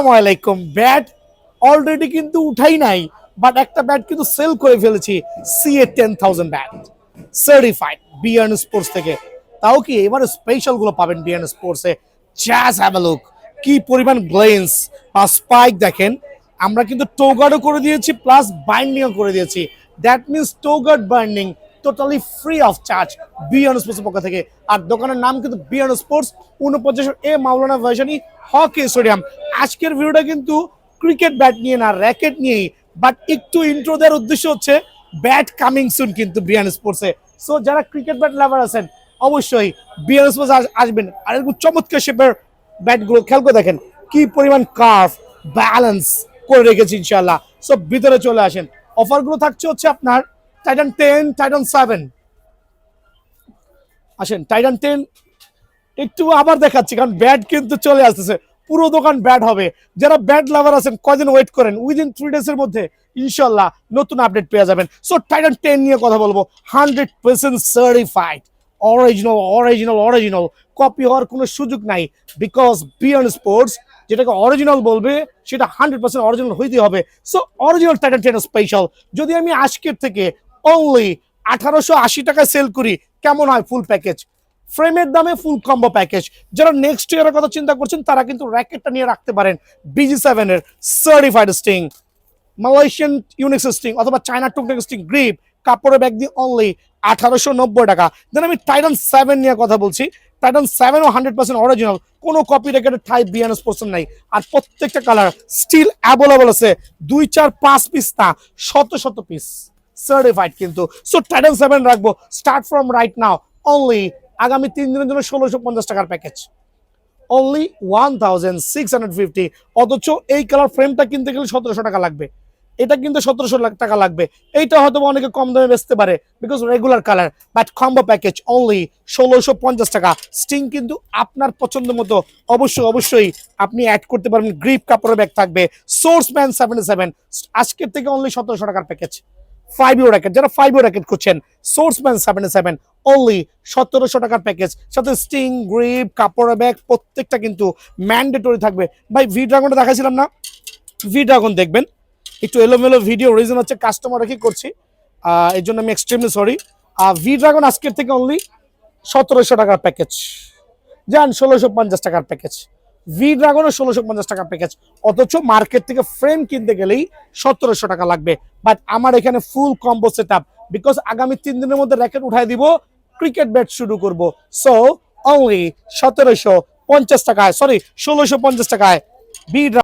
আসসালামু আলাইকুম। Bat already কিন্তু উঠাই নাই, বাট একটা ব্যাট কিন্তু সেল করে ফেলেছি। CA 10,000 ব্যাট সার্টিফাইড বিয়ার্ন স্পোর্টস থেকে। তাও কি এবারে স্পেশাল গুলো পাবেন বিয়ার্ন স্পোর্টসে। জাস্ট হ্যাভ আ লুক, কি পরিমাণ গ্লেন্স বা স্পাইক দেখেন। আমরা কিন্তু টোগার্ডও করে দিয়েছি, প্লাস বাইন্ডিংও করে দিয়েছি। That means toe guard burning totally free of charge Bearn স্পোর্টসের পক্ষ থেকে। আর দোকানের নাম কিন্তু Bearn sports, 49A Maulana Bhashani hockey stadium. আজকের ভিডিওটা কিন্তু ক্রিকেট ব্যাট নিয়ে না, র্যাকেট নিয়েই, বাট একটু ইন্ট্রো দেওয়ার উদ্দেশ্য হচ্ছে ব্যাট কামিং সুন কিন্তু বিয়ার্ন স্পোর্টসে। সো যারা ক্রিকেট ব্যাট লাভার আছেন অবশ্যই বিয়ার্ন স্পোর্টস আসবেন। আর এরকম চমৎকার শেপের ব্যাটগুলো খেয়াল করে দেখেন কি পরিমাণ কার্ভ ব্যালেন্স করে রেখেছি ইনশাল্লাহ। সো ভিতরে চলে আসেন। অফারগুলো থাকছে হচ্ছে আপনার টাইটান 10, টাইটান 7। আসেন টাইটান 10 একটু আবার দেখাচ্ছি, কারণ ব্যাট কিন্তু চলে আসতেছে, পুরো দোকান ব্যাট হবে। যারা ব্যাট লাভার আছেন কয়দিন ওয়েট করেন, উইদিন 3 ডেজ এর মধ্যে ইনশাল্লাহ নতুন আপডেট পেয়ে যাবেন। সো টাইটান 10 নিয়ে কথা বলবো। 100% certified, original original original, copy হওয়ার কোনো সুযোগ নাই। বিকজ বিয়ার্ন স্পোর্টস যেটাকে অরিজিনাল বলবে সেটা 100% অরিজিনাল হইতে হবে। সো অরিজিনাল টাইটান 10 স্পেশাল যদি আমি আজকের থেকে অনলি 1880 টাকায় সেল করি, কেমন হয় ফুল প্যাকেজ? ফ্রেমের দামে ফুল কম্বো প্যাকেজ। যারা নেক্সট ইয়ারের কথা চিন্তা করছেন তারা কিন্তু র্যাকেটটা নিয়ে রাখতে পারেন। BG7 এর certified string, Malaysian Yonex string অথবা চায়না টুকটেক স্টিং গ্রিপ, কাপড়ের ব্যাগ দিয়ে অনলি 1890 টাকা। দেন আমি টাইটান 7 নিয়ে কথা বলছি। টাইটান 7ও 100% অরিজিনাল, কোনো কপি রেকেটেড টাইপ বিয়ার্ন স্পোর্টস নাই। আর প্রত্যেকটা কালার স্টিল অ্যাভেলেবল আছে, 2, 4, 5 পিস না, শত শত পিস সার্টিফাইড কিন্তু। সো টাইটান 7 রাখবো start from right now only আগামী 3 দিনের জন্য 1650 টাকার প্যাকেজ, অনলি 1650। অথচ এই কালার ফ্রেমটা কিনতে গেলে 1700 টাকা লাগবে, এটা কিন্তু 1700 টাকা লাগবে। এইটা হয়তো অনেকে কম দামে বেচতে পারে because regular colour, but combo package only 1650 টাকা। স্টিং কিন্তু আপনার পছন্দ মতো অবশ্যই অবশ্যই আপনি অ্যাড করতে পারবেন। গ্রিপ কাপড়ের ব্যাগ থাকবে। সোর্সম্যান 77 আজকের থেকে অনলি 1700 টাকার প্যাকেজ। 5 র্যাকেট, যারা 5 র্যাকেট করছেন সোর্সম্যান 77 অনলি 1700 টাকার প্যাকেজ, সাথে স্টিং গ্রিপ কাপড়ের ব্যাগ প্রত্যেকটা কিন্তু ম্যান্ডেটরি থাকবে। ভাই ভি ড্রাগনটা দেখাইছিলাম না, ভি ড্রাগন দেখবেন। একটু এলোমেলো ভিডিও, রিজন হচ্ছে কাস্টমার রেখে করছি, এই জন্য আমি এক্সট্রিমলি সরি। ভি ড্রাগন আজকের থেকে অনলি 1700 টাকার প্যাকেজ, যান 1650 টাকার প্যাকেজ। ভি ড্রাগনও 1650 টাকার প্যাকেজ। অথচ মার্কেট থেকে ফ্রেম কিনতে গেলেই 1700 টাকা লাগবে। বাট আমার এখানে ফুল কম্বো সেট আপ, বিকজ আগামী 3 দিনের মধ্যে র্যাকেট উঠাই দিব, ক্রিকেট ব্যাট শুরু করব। সো অনলি 1750 টাকায়, সরি 1650 টাকায় ভি